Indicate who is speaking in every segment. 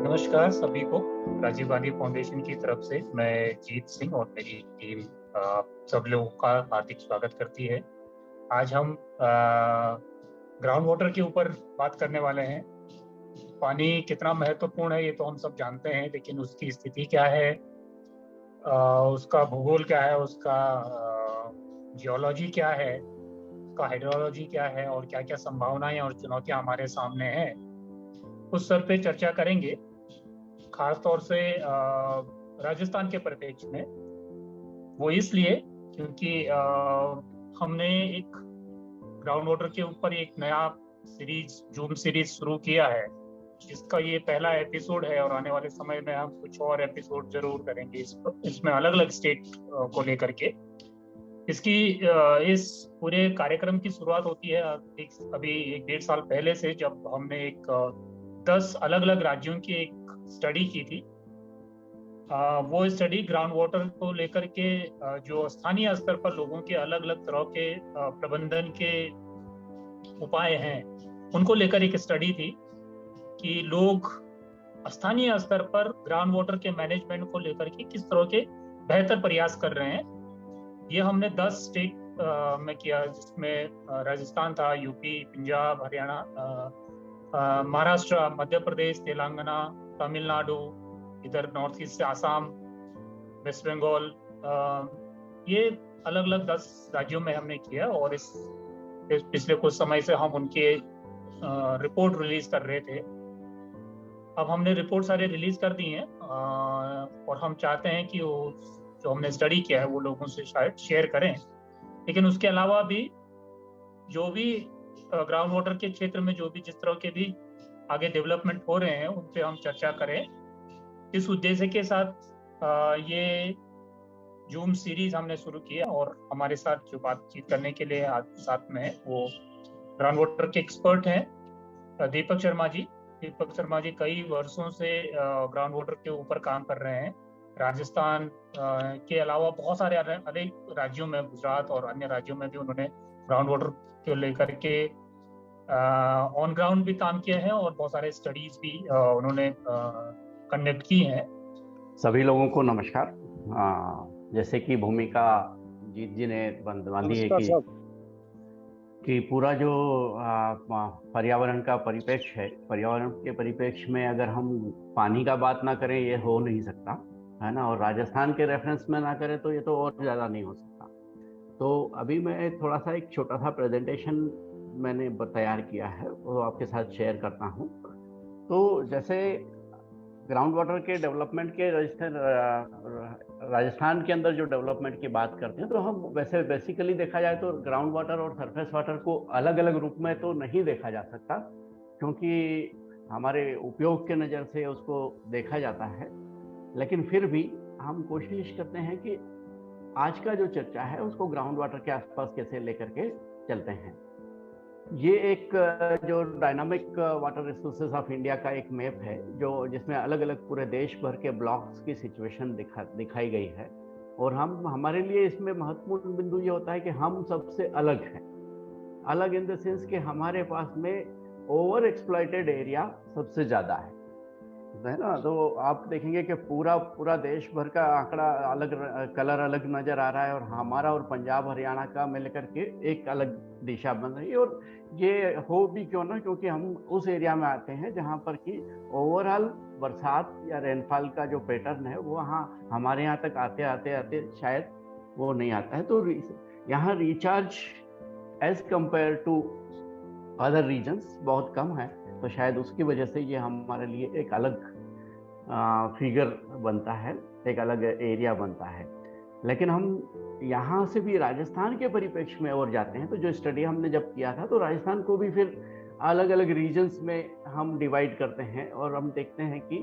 Speaker 1: नमस्कार सभी को। राजीव गांधी फाउंडेशन की तरफ से मैं जीत सिंह और मेरी टीम सब लोगों का हार्दिक स्वागत करती है। आज हम ग्राउंड वाटर के ऊपर बात करने वाले हैं। पानी कितना महत्वपूर्ण है ये तो हम सब जानते हैं, लेकिन उसकी स्थिति क्या है, उसका भूगोल क्या है, उसका जियोलॉजी क्या है, उसका हाइड्रोलॉजी क्या है और क्या क्या संभावनाएं और चुनौतियां हमारे सामने हैं, उस सर पे चर्चा करेंगे। खास तौर से राजस्थान के परिप्रेक्ष्य में, वो इसलिए क्योंकि हमने एक ग्राउंड वाटर के ऊपर एक नया सीरीज, जूम सीरीज शुरू किया है, जिसका ये पहला एपिसोड है और आने वाले समय में हम कुछ और एपिसोड जरूर करेंगे इसमें अलग अलग स्टेट को लेकर के। इसकी इस पूरे कार्यक्रम की शुरुआत होती है अभी 1-1.5 साल पहले से, जब हमने एक 10 अलग अलग राज्यों की एक स्टडी की थी। वो स्टडी ग्राउंड वाटर को लेकर के जो स्थानीय स्तर पर लोगों के अलग अलग तरह के प्रबंधन के उपाय हैं, उनको लेकर एक स्टडी थी कि लोग स्थानीय स्तर पर ग्राउंड वाटर के मैनेजमेंट को लेकर के किस तरह के बेहतर प्रयास कर रहे हैं। ये हमने 10 स्टेट में किया, जिसमें राजस्थान था, यूपी, पंजाब, हरियाणा, महाराष्ट्र, मध्य प्रदेश, तेलंगाना, तमिलनाडु, इधर नॉर्थ ईस्ट से आसाम, वेस्ट बंगाल, ये अलग अलग 10 राज्यों में हमने किया। और इस पिछले कुछ समय से हम उनके रिपोर्ट रिलीज कर रहे थे। अब हमने रिपोर्ट सारे रिलीज कर दी हैं और हम चाहते हैं कि वो जो हमने स्टडी किया है वो लोगों से शायद शेयर करें। लेकिन उसके अलावा भी जो भी ग्राउंड वाटर के क्षेत्र में जो भी जिस तरह के भी आगे डेवलपमेंट हो रहे हैं, उन पे हम चर्चा करें। इस उद्देश्य के साथ ये जूम सीरीज हमने शुरू किया और हमारे साथ जो बातचीत करने के लिए आज साथ में है वो ग्राउंड वाटर के एक्सपर्ट हैं दीपक शर्मा जी। दीपक शर्मा जी कई वर्षों से ग्राउंड वाटर के ऊपर काम कर रहे हैं। राजस्थान के अलावा बहुत सारे अनेक राज्यों में, गुजरात और अन्य राज्यों में भी उन्होंने ग्राउंड वाटर को लेकर के ऑन ग्राउंड भी काम किया है और बहुत सारे स्टडीज भी उन्होंने कंडक्ट की हैं।
Speaker 2: सभी लोगों को नमस्कार। जैसे कि भूमिका जीत जी ने बांधी है कि पूरा जो पर्यावरण का परिप्रेक्ष्य है, पर्यावरण के परिप्रेक्ष्य में अगर हम पानी का बात ना करें ये हो नहीं सकता, है ना। और राजस्थान के रेफरेंस में ना करें तो ये तो और ज़्यादा नहीं हो सकता। तो अभी मैं थोड़ा सा एक छोटा सा प्रेजेंटेशन मैंने तैयार किया है, वो आपके साथ शेयर करता हूँ। तो जैसे ग्राउंड वाटर के डेवलपमेंट के राजस्थान के अंदर जो डेवलपमेंट की बात करते हैं, तो हम वैसे बेसिकली देखा जाए तो ग्राउंड वाटर और सरफेस वाटर को अलग अलग रूप में तो नहीं देखा जा सकता, क्योंकि हमारे उपयोग के नज़र से उसको देखा जाता है। लेकिन फिर भी हम कोशिश करते हैं कि आज का जो चर्चा है उसको ग्राउंड वाटर के आसपास कैसे लेकर के चलते हैं। ये एक जो dynamic water resources of India का एक मैप है, जो जिसमें अलग अलग पूरे देश भर के ब्लॉक्स की सिचुएशन दिखाई गई है। और हमारे लिए इसमें महत्वपूर्ण बिंदु ये होता है कि हम सबसे अलग हैं। अलग इन द सेंस कि हमारे पास में ओवर एक्सप्लॉइटेड एरिया सबसे ज़्यादा है ना। तो आप देखेंगे कि पूरा देश भर का आंकड़ा अलग, कलर अलग नजर आ रहा है, और हमारा और पंजाब हरियाणा का मिल करके एक अलग दिशा बन रही है। और ये हो भी क्यों ना, क्योंकि हम उस एरिया में आते हैं जहाँ पर कि ओवरऑल बरसात या रेनफॉल का जो पैटर्न है वो हमारे यहाँ तक आते आते आते शायद वो नहीं आता है। तो यहाँ recharge as compare to other regions बहुत कम है, तो शायद उसकी वजह से ये हमारे लिए एक अलग फिगर बनता है, एक अलग एरिया बनता है। लेकिन हम यहाँ से भी राजस्थान के परिप्रेक्ष्य में और जाते हैं, तो जो स्टडी हमने जब किया था तो राजस्थान को भी फिर अलग अलग रीजन्स में हम डिवाइड करते हैं, और हम देखते हैं कि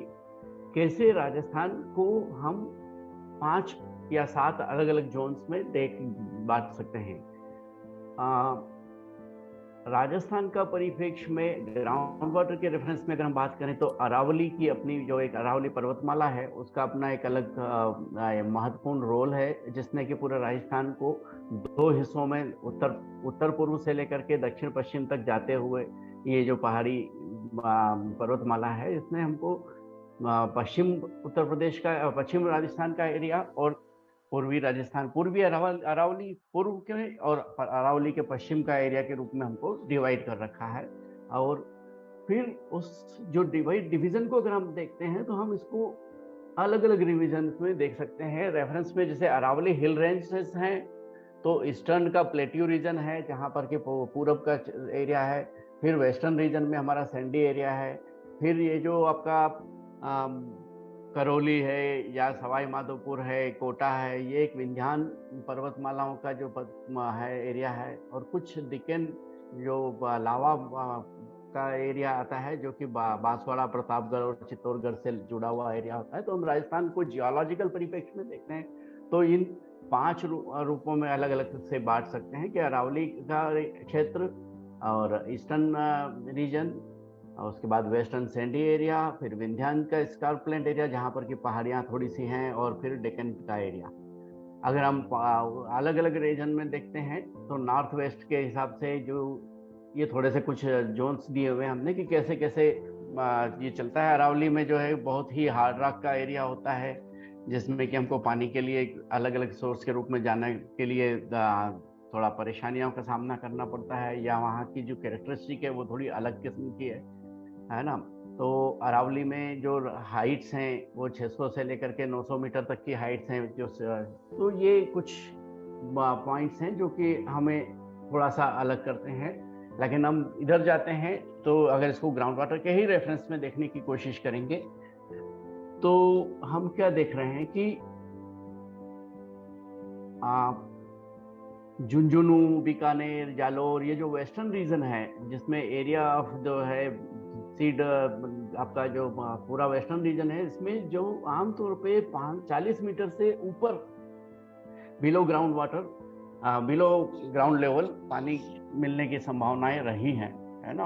Speaker 2: कैसे राजस्थान को हम 5 या 7 अलग अलग जोन्स में बांट सकते हैं। राजस्थान का परिप्रेक्ष्य में ग्राउंड वाटर के रेफरेंस में अगर हम बात करें तो अरावली की अपनी जो एक अरावली पर्वतमाला है, उसका अपना एक अलग महत्वपूर्ण रोल है, जिसने कि पूरे राजस्थान को 2 हिस्सों में उत्तर पूर्व से लेकर के दक्षिण पश्चिम तक जाते हुए ये जो पहाड़ी पर्वतमाला है, इसने हमको पश्चिम उत्तर प्रदेश का, पश्चिम राजस्थान का एरिया और पूर्वी राजस्थान, पूर्वी अरावली पूर्व के और अरावली के पश्चिम का एरिया के रूप में हमको डिवाइड कर रखा है। और फिर उस जो डिवीजन को अगर हम देखते हैं तो हम इसको अलग अलग रिवीजन में देख सकते हैं। रेफरेंस में जैसे अरावली हिल रेंजेस हैं तो ईस्टर्न का प्लेट्यू रीजन है जहाँ पर के पूरब का एरिया है। फिर वेस्टर्न रीजन में हमारा सैंडी एरिया है। फिर ये जो आपका करौली है या सवाई माधोपुर है, कोटा है, ये एक विंध्यान पर्वतमालाओं का जो है एरिया है। और कुछ दिक्कन जो लावा का एरिया आता है जो कि बांसवाड़ा, प्रतापगढ़ और चित्तौड़गढ़ से जुड़ा हुआ एरिया होता है। तो हम राजस्थान को जियोलॉजिकल परिप्रेक्ष्य में देखते हैं तो इन 5 रूपों में अलग अलग से बांट सकते हैं कि अरावली का क्षेत्र और ईस्टर्न रीजन, और उसके बाद वेस्टर्न सैंडी एरिया, फिर विंध्यान का स्कार्पलैंड एरिया जहाँ पर की पहाड़ियाँ थोड़ी सी हैं, और फिर डेक्कन का एरिया। अगर हम अलग अलग रीजन में देखते हैं तो नॉर्थ वेस्ट के हिसाब से जो ये थोड़े से कुछ जोन्स दिए हुए हैं हमने कि कैसे कैसे ये चलता है। अरावली में जो है बहुत ही हार्ड रॉक का एरिया होता है जिसमें कि हमको पानी के लिए अलग अलग सोर्स के रूप में जाने के लिए थोड़ा परेशानियों का सामना करना पड़ता है, या वहाँ की जो कैरेक्टरिस्टिक है वो थोड़ी अलग किस्म की है ना। तो अरावली में जो हाइट्स हैं वो 600 से लेकर के 900 मीटर तक की हाइट्स हैं जो, तो ये कुछ पॉइंट्स हैं जो कि हमें थोड़ा सा अलग करते हैं। लेकिन हम इधर जाते हैं तो अगर इसको ग्राउंड वाटर के ही रेफरेंस में देखने की कोशिश करेंगे तो हम क्या देख रहे हैं कि झुंझुनू, बीकानेर, जालोर, ये जो वेस्टर्न रीजन है जिसमें एरिया ऑफ जो है सीड आपका जो पूरा वेस्टर्न रीजन है, इसमें जो आमतौर पे 40 मीटर से ऊपर below ground water, below ground level पानी मिलने की संभावनाएं रही हैं, है ना।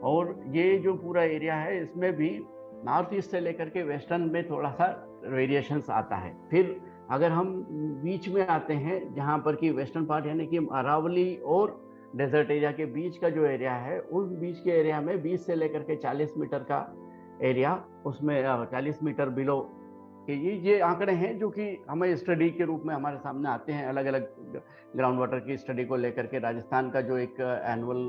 Speaker 2: और ये जो पूरा एरिया है इसमें भी नॉर्थ ईस्ट से लेकर के वेस्टर्न में थोड़ा सा वेरिएशंस आता है। फिर अगर हम बीच में आते हैं जहाँ पर कि वेस्टर्न पार्ट यानी कि अरावली और डेजर्ट एरिया के बीच का जो एरिया है, उस बीच के एरिया में 20 से लेकर के 40 मीटर का एरिया, उसमें 40 मीटर बिलो के ये आंकड़े हैं जो कि हमें स्टडी के रूप में हमारे सामने आते हैं। अलग अलग ग्राउंड वाटर की स्टडी को लेकर के राजस्थान का जो एक एनुअल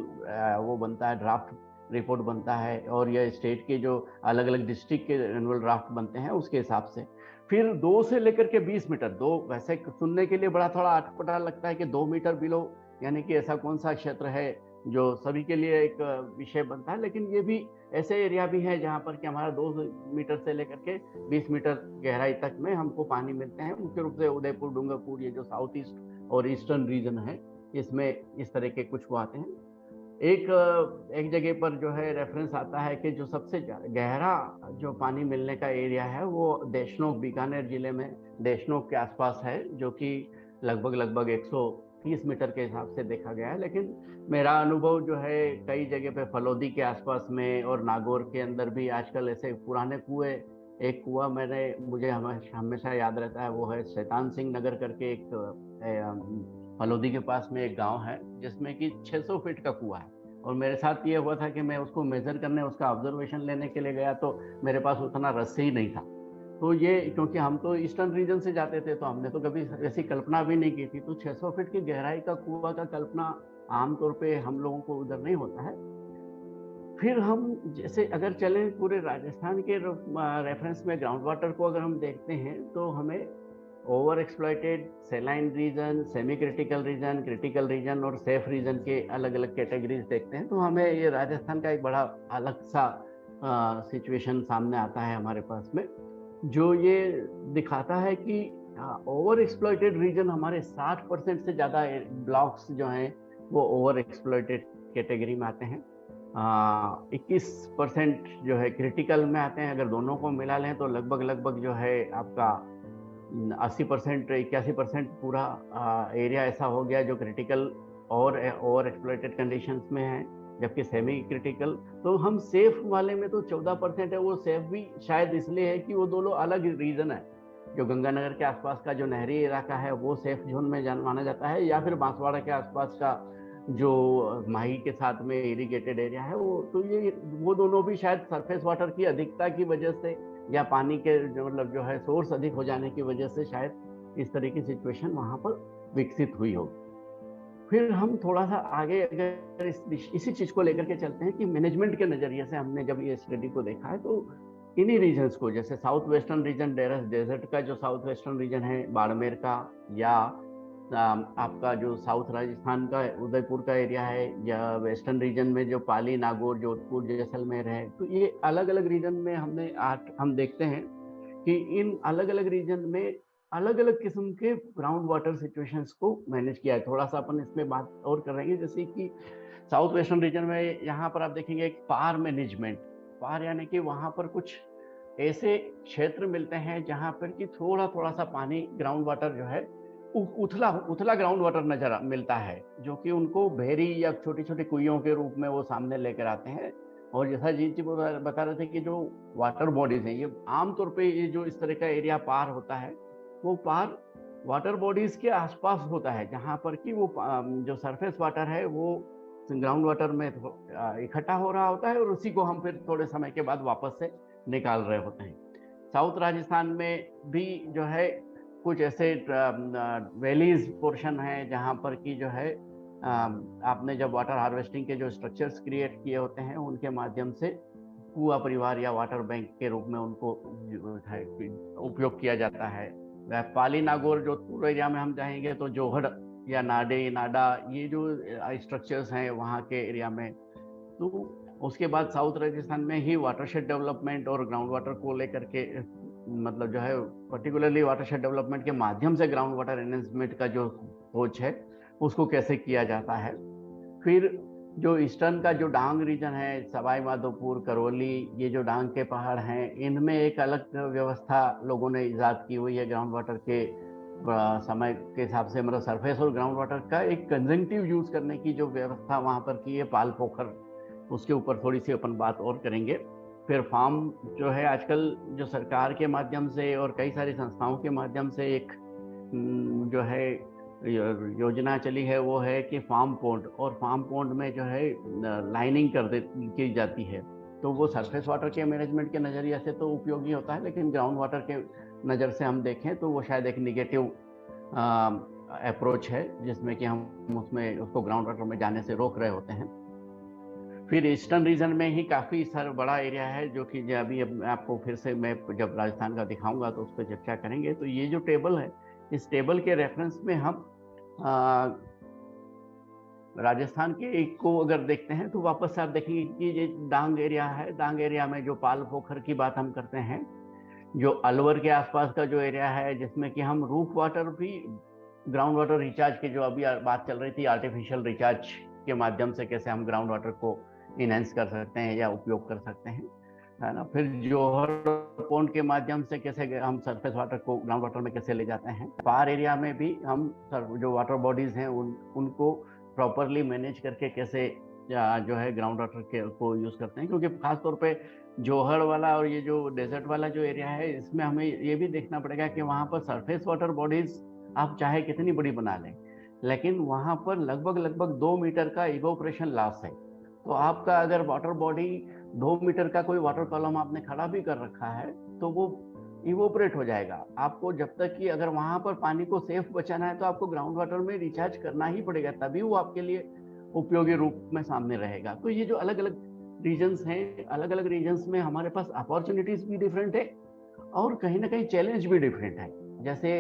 Speaker 2: वो बनता है, ड्राफ्ट रिपोर्ट बनता है, और यह स्टेट के जो अलग अलग डिस्ट्रिक्ट के एनुअल ड्राफ्ट बनते हैं उसके हिसाब से। फिर 2 से लेकर के 20 मीटर, 2 वैसे सुनने के लिए बड़ा थोड़ा अटपटा लगता है कि 2 मीटर बिलो यानी कि ऐसा कौन सा क्षेत्र है जो सभी के लिए एक विषय बनता है, लेकिन ये भी ऐसे एरिया भी है जहाँ पर कि हमारा 2 मीटर से लेकर के 20 मीटर गहराई तक में हमको पानी मिलते हैं। मुख्य रूप से उदयपुर, डूंगरपुर, ये जो साउथ ईस्ट और ईस्टर्न रीजन है इसमें इस तरह के कुछ वो आते हैं। एक जगह पर जो है रेफरेंस आता है कि जो सबसे गहरा जो पानी मिलने का एरिया है वो देशनोक, बीकानेर जिले में देशनोक के आसपास है, जो कि लगभग 130 मीटर के हिसाब से देखा गया है। लेकिन मेरा अनुभव जो है कई जगह पे फलोदी के आसपास में और नागौर के अंदर भी आजकल ऐसे पुराने कुएं, एक कुआं मुझे हमेशा याद रहता है, वो है शैतान सिंह नगर करके एक फलोदी के पास में एक गांव है जिसमें कि 600 फीट का कुआं है। और मेरे साथ ये हुआ था कि मैं उसको मेजर करने, उसका ऑब्जर्वेशन लेने के लिए गया तो मेरे पास उतना रस्सी ही नहीं था। तो ये क्योंकि हम तो ईस्टर्न रीजन से जाते थे तो हमने तो कभी ऐसी कल्पना भी नहीं की थी। तो 600 फीट की गहराई का कुआं का कल्पना आमतौर पे हम लोगों को उधर नहीं होता है। फिर हम जैसे अगर चलें पूरे राजस्थान के रेफरेंस में ग्राउंड वाटर को अगर हम देखते हैं तो हमें over exploited, saline region, semi critical region, critical region और सेफ रीजन के अलग अलग कैटेगरीज देखते हैं तो हमें ये राजस्थान का एक बड़ा अलग सा सिचुएशन सामने आता है हमारे पास में, जो ये दिखाता है कि ओवर एक्सप्लॉइटेड रीजन हमारे 60% से ज़्यादा ब्लॉक्स जो हैं वो ओवर एक्सप्लॉइटेड कैटेगरी में आते हैं। 21% जो है क्रिटिकल में आते हैं। अगर दोनों को मिला लें तो लगभग जो है आपका 80%, 81% पूरा एरिया ऐसा हो गया जो क्रिटिकल और ओवर एक्सप्लॉइटेड कंडीशंस में है। जबकि सेमी क्रिटिकल तो हम सेफ वाले में तो 14% है। वो सेफ भी शायद इसलिए है कि वो दोनों अलग रीजन है। जो गंगानगर के आसपास का जो नहरी इलाका है वो सेफ जोन में माना जाता है, या फिर बांसवाड़ा के आसपास का जो माही के साथ में इरिगेटेड एरिया है वो, तो ये वो दोनों भी शायद सरफेस वाटर की अधिकता की वजह से या पानी के मतलब जो है सोर्स अधिक हो जाने की वजह से शायद इस तरह की सिचुएशन वहाँ पर विकसित हुई हो। फिर हम थोड़ा सा आगे अगर इसी चीज को लेकर के चलते हैं कि मैनेजमेंट के नजरिए से हमने जब ये स्टडी को देखा है तो इन्हीं रीजन्स को, जैसे साउथ वेस्टर्न रीजन डेजर्ट का जो साउथ वेस्टर्न रीजन है बाड़मेर का, या आपका जो साउथ राजस्थान का उदयपुर का एरिया है, या वेस्टर्न रीजन में जो पाली, नागौर, जोधपुर, जैसलमेर है, तो ये अलग अलग रीजन में हम देखते हैं कि इन अलग अलग रीजन में अलग अलग किस्म के ग्राउंड वाटर सिचुएशंस को मैनेज किया है। थोड़ा सा अपन इसमें बात और कर रहे हैं, जैसे कि साउथ वेस्टर्न रीजन में यहाँ पर आप देखेंगे एक पार मैनेजमेंट। पार यानी कि वहाँ पर कुछ ऐसे क्षेत्र मिलते हैं जहाँ पर कि थोड़ा थोड़ा सा पानी ग्राउंड वाटर जो है उथला उथला ग्राउंड वाटर नजर मिलता है, जो कि उनको भेरी या छोटी छोटी कुइयों के रूप में वो सामने लेकर आते हैं। और जैसा जीत जी बता रहे थे कि जो वाटर बॉडीज हैं, ये आमतौर पे ये जो इस तरह का एरिया पार होता है वो पार वाटर बॉडीज के आसपास होता है, जहाँ पर कि वो जो सरफेस वाटर है वो ग्राउंड वाटर में इकट्ठा हो रहा होता है और उसी को हम फिर थोड़े समय के बाद वापस से निकाल रहे होते हैं। साउथ राजस्थान में भी जो है कुछ ऐसे वैलीज पोर्शन है जहाँ पर कि जो है आपने जब वाटर हार्वेस्टिंग के जो स्ट्रक्चर्स क्रिएट किए होते हैं उनके माध्यम से कुआ परिवार या वाटर बैंक के रूप में उनको उपयोग किया जाता है। पाली, नागौर, जोधपुर एरिया में हम जाएंगे तो जोहड़ या नाडा, ये जो स्ट्रक्चर्स हैं वहाँ के एरिया में। तो उसके बाद साउथ राजस्थान में ही वाटरशेड डेवलपमेंट और ग्राउंड वाटर को लेकर के मतलब जो है पर्टिकुलरली वाटरशेड डेवलपमेंट के माध्यम से ग्राउंड वाटर एनहेंसमेंट का जो सोच है उसको कैसे किया जाता है। फिर जो ईस्टर्न का जो डांग रीजन है, सवाई माधोपुर, करौली, ये जो डांग के पहाड़ हैं, इनमें एक अलग व्यवस्था लोगों ने इजाद की हुई है ग्राउंड वाटर के समय के हिसाब से, मतलब सरफेस और ग्राउंड वाटर का एक कंजंक्टिव यूज करने की जो व्यवस्था वहाँ पर की है, पाल पोखर, उसके ऊपर थोड़ी सी अपन बात और करेंगे। फिर फार्म जो है आजकल जो सरकार के माध्यम से और कई सारी संस्थाओं के माध्यम से एक जो है योजना चली है वो है कि फार्म पॉन्ड, और फार्म पॉन्ड में जो है लाइनिंग की जाती है। तो वो सरफेस वाटर के मैनेजमेंट के नज़रिए से तो उपयोगी होता है, लेकिन ग्राउंड वाटर के नज़र से हम देखें तो वो शायद एक निगेटिव अप्रोच है, जिसमें कि हम उसमें उसको ग्राउंड वाटर में जाने से रोक रहे होते हैं। फिर ईस्टर्न रीजन में ही काफ़ी सारा बड़ा एरिया है, जो कि अभी आपको फिर से मैं जब राजस्थान का दिखाऊंगा तो उस पर चर्चा करेंगे। तो ये जो टेबल है, इस टेबल के रेफरेंस में हम राजस्थान के एक को अगर देखते हैं तो वापस से आप देखेंगे कि ये डांग एरिया है। डांग एरिया में जो पाल पोखर की बात हम करते हैं, जो अलवर के आसपास का जो एरिया है, जिसमें कि हम रूफ वाटर भी ग्राउंड वाटर रिचार्ज की जो अभी बात चल रही थी, आर्टिफिशियल रिचार्ज के माध्यम से कैसे हम ग्राउंड वाटर को इनहेंस कर सकते हैं या उपयोग कर सकते हैं, है ना। फिर जोहर पॉन्ड के माध्यम से कैसे हम सरफेस वाटर को ग्राउंड वाटर में कैसे ले जाते हैं। पार एरिया में भी हम जो वाटर बॉडीज हैं उनको प्रॉपरली मैनेज करके कैसे जो है ग्राउंड वाटर को यूज करते हैं, क्योंकि खासतौर पे जोहड़ वाला और ये जो डेजर्ट वाला जो एरिया है, इसमें हमें ये भी देखना पड़ेगा कि वहाँ पर सरफेस वाटर बॉडीज आप चाहे कितनी बड़ी बना लें, लेकिन वहाँ पर लगभग 2 मीटर का इवोपरेशन लॉस है। तो आपका अगर वाटर बॉडी 2 मीटर का कोई वाटर कॉलम आपने खड़ा भी कर रखा है तो वो इवोपरेट हो जाएगा। आपको जब तक कि अगर वहाँ पर पानी को सेफ बचाना है तो आपको ग्राउंड वाटर में रिचार्ज करना ही पड़ेगा, तभी वो आपके लिए उपयोगी रूप में सामने रहेगा। तो ये जो अलग अलग रीजन्स हैं, अलग अलग रीजन्स में हमारे पास अपॉर्चुनिटीज भी डिफरेंट है और कहीं ना कहीं चैलेंज भी डिफरेंट है। जैसे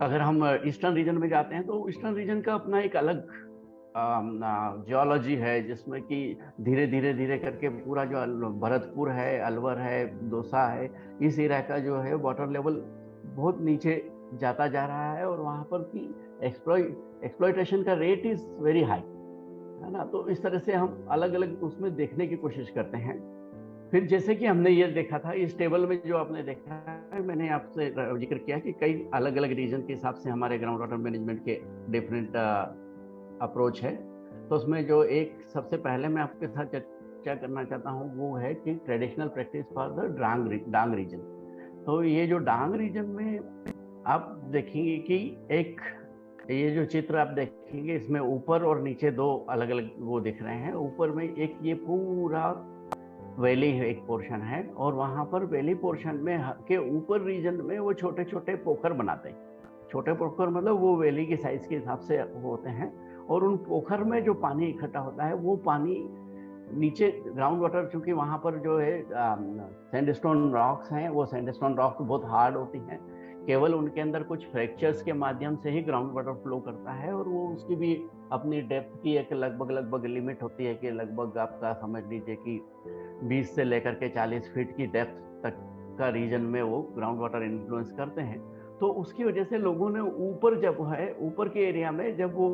Speaker 2: अगर हम ईस्टर्न रीजन में जाते हैं तो ईस्टर्न रीजन का अपना एक अलग जियोलॉजी है, जिसमें कि धीरे धीरे करके पूरा जो भरतपुर है, अलवर है, दौसा है, इस एरिया का जो है वाटर लेवल बहुत नीचे जाता जा रहा है और वहाँ पर की एक्सप्लॉयटेशन का रेट इज वेरी हाई, है ना। तो इस तरह से हम अलग अलग उसमें देखने की कोशिश करते हैं। फिर जैसे कि हमने ये देखा था इस टेबल में, जो आपने देखा है, मैंने आपसे जिक्र किया कि कई अलग अलग रीजन के हिसाब से हमारे ग्राउंड वाटर मैनेजमेंट के डिफरेंट अप्रोच है। तो उसमें जो एक सबसे पहले मैं आपके साथ चर्चा करना चाहता हूँ वो है कि traditional practice for the Dang region. तो ये जो डांग रीजन में आप देखेंगे कि एक ये जो चित्र आप देखेंगे, इसमें ऊपर और नीचे दो अलग अलग वो दिख रहे हैं। ऊपर में एक ये पूरा वैली एक पोर्शन है, और वहाँ पर वैली पोर्शन में के ऊपर रीजन में वो छोटे छोटे पोखर बनाते हैं। छोटे पोखर मतलब वो वैली के साइज के हिसाब से होते हैं, और उन पोखर में जो पानी इकट्ठा होता है वो पानी नीचे ग्राउंड वाटर, चूंकि वहाँ पर जो है सैंडस्टोन रॉक्स हैं, वो सैंडस्टोन रॉक्स बहुत हार्ड होती हैं, केवल उनके अंदर कुछ फ्रैक्चर्स के माध्यम से ही ग्राउंड वाटर फ्लो करता है, और वो उसकी भी अपनी डेप्थ की एक लगभग लिमिट होती है कि लगभग आपका समझ लीजिए कि 20 से लेकर के 40 फीट की डेप्थ तक का रीजन में वो ग्राउंड वाटर इन्फ्लुएंस करते हैं। तो उसकी वजह से लोगों ने ऊपर जब है ऊपर के एरिया में जब वो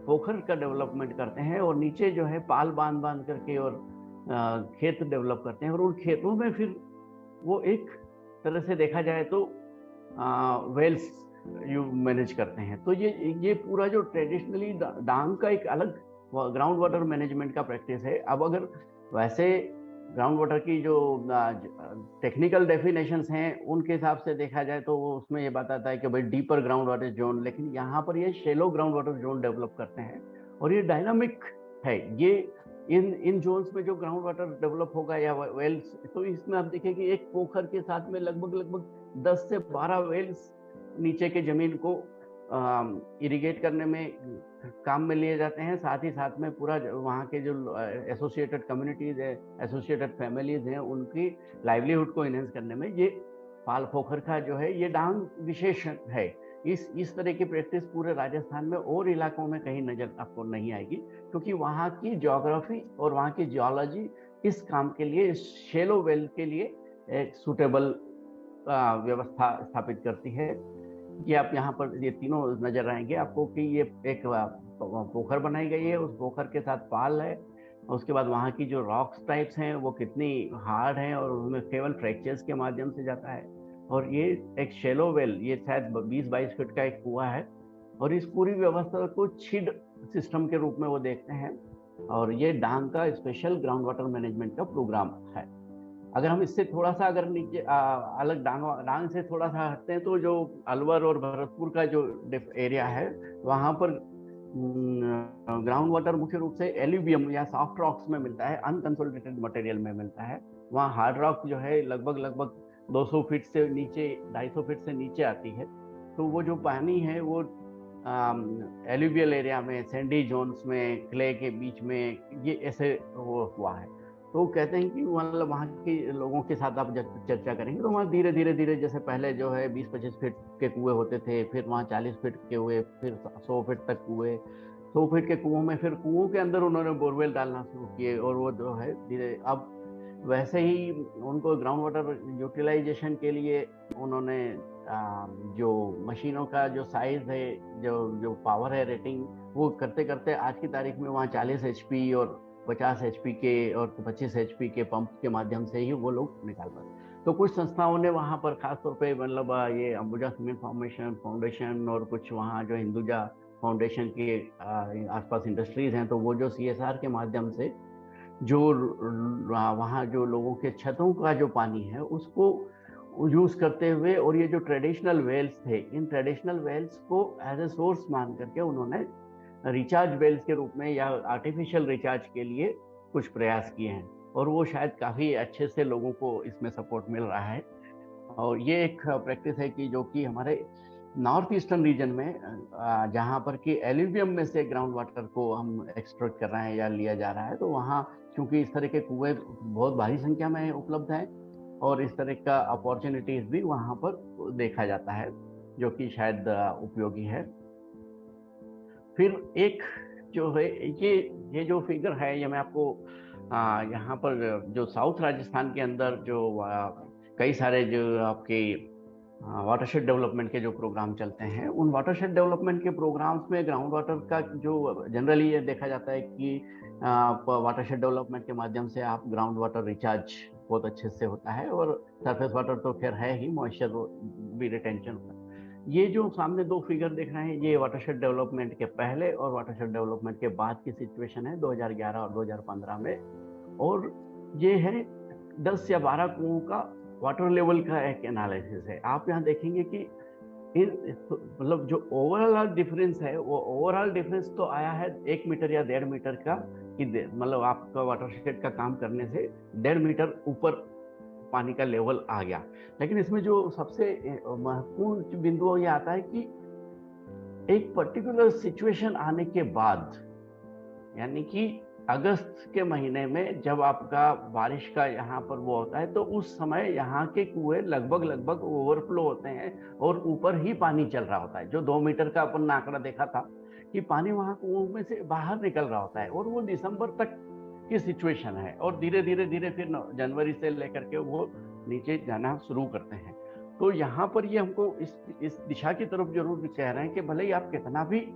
Speaker 2: पोखर का डेवलपमेंट करते हैं और नीचे जो है पाल बांध बांध करके और खेत डेवलप करते हैं, और उन खेतों में फिर वो एक तरह से देखा जाए तो वेल्स यू मैनेज करते हैं। तो ये पूरा जो ट्रेडिशनली डांग का एक अलग ग्राउंड वाटर मैनेजमेंट का प्रैक्टिस है। अब अगर वैसे ग्राउंड वाटर की जो टेक्निकल डेफिनेशंस हैं उनके हिसाब से देखा जाए तो वो उसमें ये बात आता है कि भाई डीपर ग्राउंड वाटर जोन, लेकिन यहाँ पर ये shallow ground water zone develop करते हैं, और ये डायनामिक है। ये इन जोन्स में जो ग्राउंड वाटर डेवलप होगा या वेल्स, तो इसमें आप देखिए कि एक पोखर के साथ में लगभग 10 से 12 वेल्स नीचे के जमीन को इरिगेट करने में काम में लिए जाते हैं। साथ ही साथ में पूरा वहाँ के जो एसोसिएटेड कम्युनिटीज है, एसोसिएटेड फैमिलीज हैं, उनकी लाइवलीहुड को इनहेंस करने में ये पाल पोखर का जो है ये डांग विशेष है। इस तरह की प्रैक्टिस पूरे राजस्थान में और इलाकों में कहीं नजर आपको नहीं आएगी, क्योंकि वहाँ की ज्योग्राफी और वहाँ की जियोलॉजी इस काम के लिए, इस शेलो वेल के लिए एक सुटेबल व्यवस्था स्थापित करती है। ये आप यहाँ पर ये तीनों नजर आएंगे आपको कि ये एक पोखर बनाई गई है, उस पोखर के साथ पाल है, उसके बाद वहाँ की जो रॉक्स टाइप्स हैं वो कितनी हार्ड हैं और उसमें केवल फ्रैक्चर्स के माध्यम से जाता है। और ये एक शेलो वेल, ये शायद 20-22 फीट का एक कुआं है, और इस पूरी व्यवस्था को छिड सिस्टम के रूप में वो देखते हैं, और ये डांग का स्पेशल ग्राउंड वाटर मैनेजमेंट का प्रोग्राम है। अगर हम इससे थोड़ा सा अगर नीचे अलग डांग से थोड़ा सा हटते हैं तो जो अलवर और भरतपुर का जो एरिया है वहाँ पर ग्राउंड वाटर मुख्य रूप से एल्यूवियम या सॉफ्ट रॉक्स में मिलता है, अनकंसोलिडेटेड मटेरियल में मिलता है। वहाँ हार्ड रॉक जो है लगभग 200 फीट से नीचे, 250 फीट से नीचे आती है। तो वो जो पानी है वो एल्यूवियल एरिया में, सैंडी जोन्स में, क्ले के बीच में ये ऐसे वो हुआ है। तो कहते हैं कि मतलब वहाँ के लोगों के साथ आप जब चर्चा करेंगे तो वहाँ धीरे धीरे जैसे पहले जो है 20-25 फीट के कुएं होते थे, फिर वहाँ 40 फीट के हुए, फिर 100 फीट तक कुएं, 100 फीट के कुओं में फिर कुओं के अंदर उन्होंने बोरवेल डालना शुरू किए, और वो जो है धीरे अब वैसे ही उनको ग्राउंड वाटर यूटिलाइजेशन के लिए उन्होंने जो मशीनों का जो साइज है, जो पावर है, रेटिंग, वो करते करते आज की तारीख में वहाँ 40 HP और 50 HP के और 25 HP के पंप के माध्यम से ही वो लोग निकाल पाते। तो कुछ संस्थाओं ने वहाँ पर खासतौर पे मतलब ये अंबुजा सीमेंट फाउंडेशन और कुछ वहाँ जो हिंदुजा फाउंडेशन के आसपास इंडस्ट्रीज हैं, तो वो जो CSR के माध्यम से जो वहाँ जो लोगों के छतों का जो पानी है उसको यूज करते हुए, और ये जो ट्रेडिशनल वेल्स थे, इन ट्रेडिशनल वेल्स को एज ए सोर्स मान करके उन्होंने रिचार्ज वेल्स के रूप में या आर्टिफिशियल रिचार्ज के लिए कुछ प्रयास किए हैं, और वो शायद काफ़ी अच्छे से लोगों को इसमें सपोर्ट मिल रहा है। और ये एक प्रैक्टिस है कि जो कि हमारे नॉर्थ ईस्टर्न रीजन में जहाँ पर कि एल्यूवियम में से ग्राउंड वाटर को हम एक्सट्रैक्ट कर रहे हैं या लिया जा रहा है, तो वहाँ क्योंकि इस तरह के कुएं बहुत भारी संख्या में उपलब्ध हैं, और इस तरह का अपॉर्चुनिटीज भी वहाँ पर देखा जाता है, जो कि शायद उपयोगी है। फिर एक जो है ये जो फिगर है, ये मैं आपको यहाँ पर जो साउथ राजस्थान के अंदर जो कई सारे जो आपके वाटरशेड डेवलपमेंट के जो प्रोग्राम चलते हैं, उन वाटरशेड डेवलपमेंट के प्रोग्राम्स में ग्राउंड वाटर का जो जनरली ये देखा जाता है कि वाटरशेड डेवलपमेंट के माध्यम से आप ग्राउंड वाटर रिचार्ज बहुत अच्छे से होता है, और सरफेस वाटर तो खैर है ही, मॉइस्चर भी रिटेंशन होता है। ये जो सामने दो फिगर देख रहे हैं, ये वाटरशेड डेवलपमेंट के पहले और वाटरशेड डेवलपमेंट के बाद की सिचुएशन है 2011 और 2015 में, और ये है 10 या 12 कुओं का वाटर लेवल का एक एनालिसिस है। आप यहाँ देखेंगे कि मतलब जो ओवरऑल डिफरेंस है वो ओवरऑल डिफरेंस तो आया है 1 मीटर या 1.5 मीटर का, कि मतलब आपका वाटरशेड का काम करने से 1.5 मीटर ऊपर पानी का लेवल आ गया। लेकिन इसमें जो सबसे महत्वपूर्ण बिंदु ये आता है कि एक पर्टिकुलर सिचुएशन आने के बाद, यानी कि अगस्त के महीने में जब आपका बारिश का यहाँ पर वो होता है, तो उस समय यहाँ के कुएं लगभग लगभग ओवरफ्लो होते हैं और ऊपर ही पानी चल रहा होता है। जो 2 मीटर का अपन ने आंकड़ा देखा था कि पानी वहां कुओं में से बाहर निकल रहा होता है, और वो दिसंबर तक की सिचुएशन है, और धीरे धीरे धीरे फिर जनवरी से लेकर के वो नीचे जाना शुरू करते हैं। तो यहाँ पर ये हमको इस दिशा की तरफ जरूर कह रहे हैं कि भले ही आप कितना भी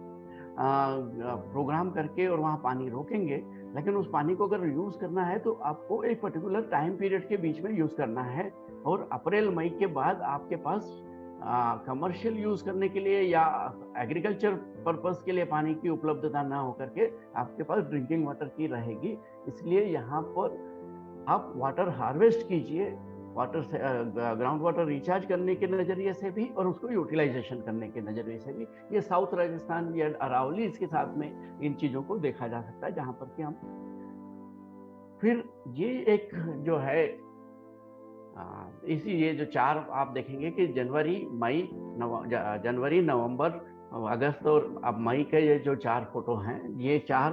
Speaker 2: प्रोग्राम करके और वहाँ पानी रोकेंगे, लेकिन उस पानी को अगर यूज करना है तो आपको एक पर्टिकुलर टाइम पीरियड के बीच में यूज करना है, और अप्रैल मई के बाद आपके पास कमर्शियल यूज करने के लिए या एग्रीकल्चर पर्पस के लिए पानी की उपलब्धता ना होकर के आपके पास ड्रिंकिंग वाटर की रहेगी। इसलिए यहाँ पर आप वाटर हार्वेस्ट कीजिए, वाटर से ग्राउंड वाटर रिचार्ज करने के नजरिए से भी और उसको यूटिलाइजेशन करने के नजरिए से भी। ये साउथ राजस्थान या अरावली इसके साथ में इन चीजों को देखा जा सकता है, जहां पर कि हम फिर ये एक जो है इसी ये जो 4 आप देखेंगे कि जनवरी जनवरी नवंबर अगस्त और अब मई के ये जो 4 फोटो हैं, ये 4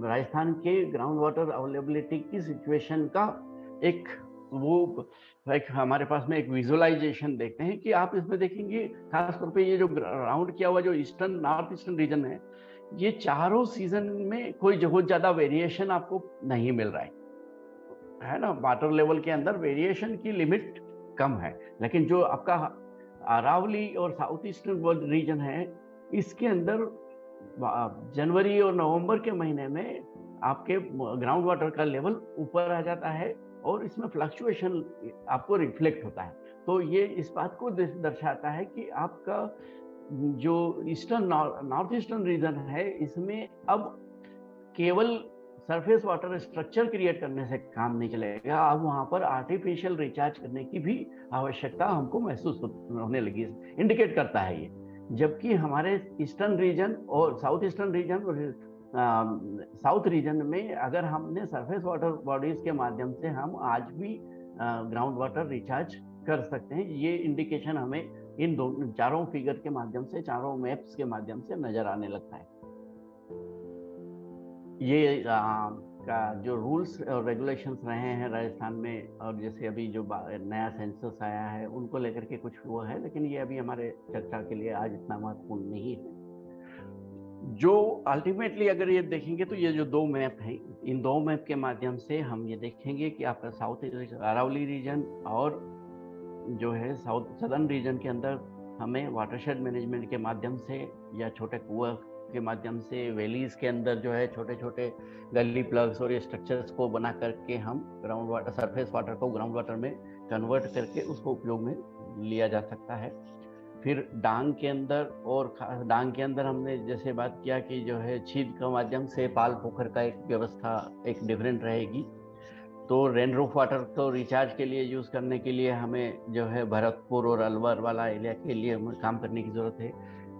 Speaker 2: राजस्थान के ग्राउंड वाटर अवेलेबिलिटी की सिचुएशन का एक हमारे पास में एक विजुअलाइजेशन देखते हैं कि आप इसमें देखेंगे खासतौर पे ये जो राउंड किया हुआ जो नॉर्थ ईस्टर्न रीजन है, ये चारों सीजन में कोई बहुत ज्यादा वेरिएशन आपको नहीं मिल रहा है ना। वाटर लेवल के अंदर वेरिएशन की लिमिट कम है, लेकिन जो आपका अरावली और साउथ ईस्टर्न रीजन है, इसके अंदर जनवरी और नवंबर के महीने में आपके ग्राउंड वाटर का लेवल ऊपर आ जाता है और इसमें फ्लक्चुएशन आपको रिफ्लेक्ट होता है। तो ये इस बात को दर्शाता है कि आपका जो नॉर्थ ईस्टर्न रीजन है, इसमें अब केवल सरफेस वाटर स्ट्रक्चर क्रिएट करने से काम नहीं चलेगा, अब वहां पर आर्टिफिशियल रिचार्ज करने की भी आवश्यकता हमको महसूस होने लगी, इंडिकेट करता है ये। जबकि हमारे ईस्टर्न रीजन और साउथ ईस्टर्न रीजन और साउथ रीजन में अगर हमने सरफेस वाटर बॉडीज के माध्यम से हम आज भी ग्राउंड वाटर रिचार्ज कर सकते हैं, ये इंडिकेशन हमें इन चारों फिगर के माध्यम से, चारों मैप्स के माध्यम से नजर आने लगता है। ये का जो रूल्स और रेगुलेशंस रहे हैं राजस्थान में, और जैसे अभी जो नया सेंसस आया है उनको लेकर के कुछ वो है, लेकिन ये अभी हमारे चर्चा के लिए आज इतना महत्वपूर्ण नहीं है। जो अल्टीमेटली अगर ये देखेंगे तो ये जो 2 मैप हैं, इन 2 मैप के माध्यम से हम ये देखेंगे कि आपका साउथ अरावली रीजन और जो है साउथ सदर्न रीजन के अंदर हमें वाटरशेड मैनेजमेंट के माध्यम से या छोटे कुआं के माध्यम से, वैलीज के अंदर जो है छोटे छोटे गली प्लग्स और ये स्ट्रक्चर्स को बना करके हम ग्राउंड वाटर, सरफेस वाटर को ग्राउंड वाटर में कन्वर्ट करके उसको उपयोग में लिया जा सकता है। फिर डांग के अंदर, और डांग के अंदर हमने जैसे बात किया कि जो है छीद के माध्यम से पाल पोखर का एक व्यवस्था एक डिफरेंट रहेगी। तो रेन रूफ वाटर को रिचार्ज के लिए यूज करने के लिए हमें जो है भरतपुर और अलवर वाला एरिया के लिए हमें काम करने की जरूरत है।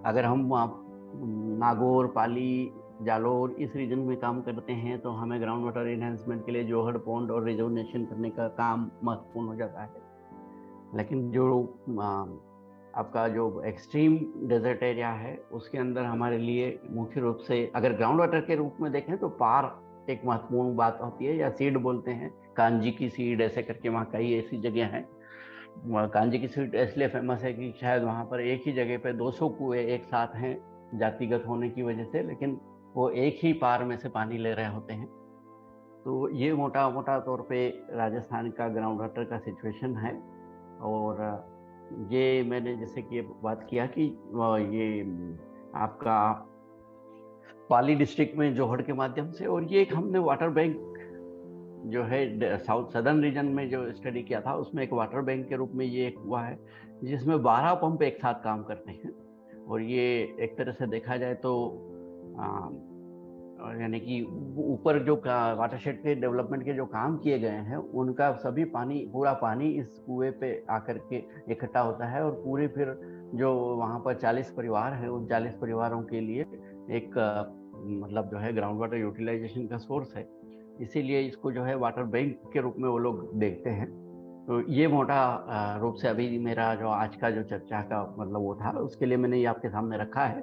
Speaker 2: अगर हम नागौर, पाली, जालोर इस रीजन में काम करते हैं तो हमें ग्राउंड वाटर एनहेंसमेंट के लिए जोहड़ पॉन्ड और रिजोनेशन करने का काम महत्वपूर्ण हो जाता है। लेकिन जो आपका जो एक्सट्रीम डेजर्ट एरिया है उसके अंदर हमारे लिए मुख्य रूप से अगर ग्राउंड वाटर के रूप में देखें तो पार एक महत्वपूर्ण बात होती है, या सीड बोलते हैं, कांजी की सीड ऐसे करके वहाँ कई ऐसी जगह हैं। कांजी की सीड इसलिए फेमस है कि शायद वहाँ पर एक ही जगह पे 200 कुएं एक साथ हैं जातिगत होने की वजह से, लेकिन वो एक ही पार में से पानी ले रहे होते हैं। तो ये मोटा मोटा तौर पे राजस्थान का ग्राउंड वाटर का सिचुएशन है। और ये मैंने जैसे कि बात किया कि ये आपका पाली डिस्ट्रिक्ट में जोहड़ के माध्यम से, और ये एक हमने वाटर बैंक जो है साउथ सदर्न रीजन में जो स्टडी किया था उसमें एक वाटर बैंक के रूप में ये एक हुआ है जिसमें 12 पंप एक साथ काम करते हैं। और ये एक तरह से देखा जाए तो यानी कि ऊपर जो वाटरशेड के डेवलपमेंट के जो काम किए गए हैं उनका सभी पानी, पूरा पानी इस कुएं पे आकर के इकट्ठा होता है और पूरे फिर जो वहाँ पर 40 परिवार हैं, उन 40 परिवारों के लिए एक मतलब जो है ग्राउंड वाटर यूटिलाइजेशन का सोर्स है। इसीलिए इसको जो है वाटर बैंक के रूप में वो लोग देखते हैं। तो ये मोटा रूप से अभी मेरा जो आज का जो चर्चा का मतलब वो था, उसके लिए मैंने ये आपके सामने रखा है।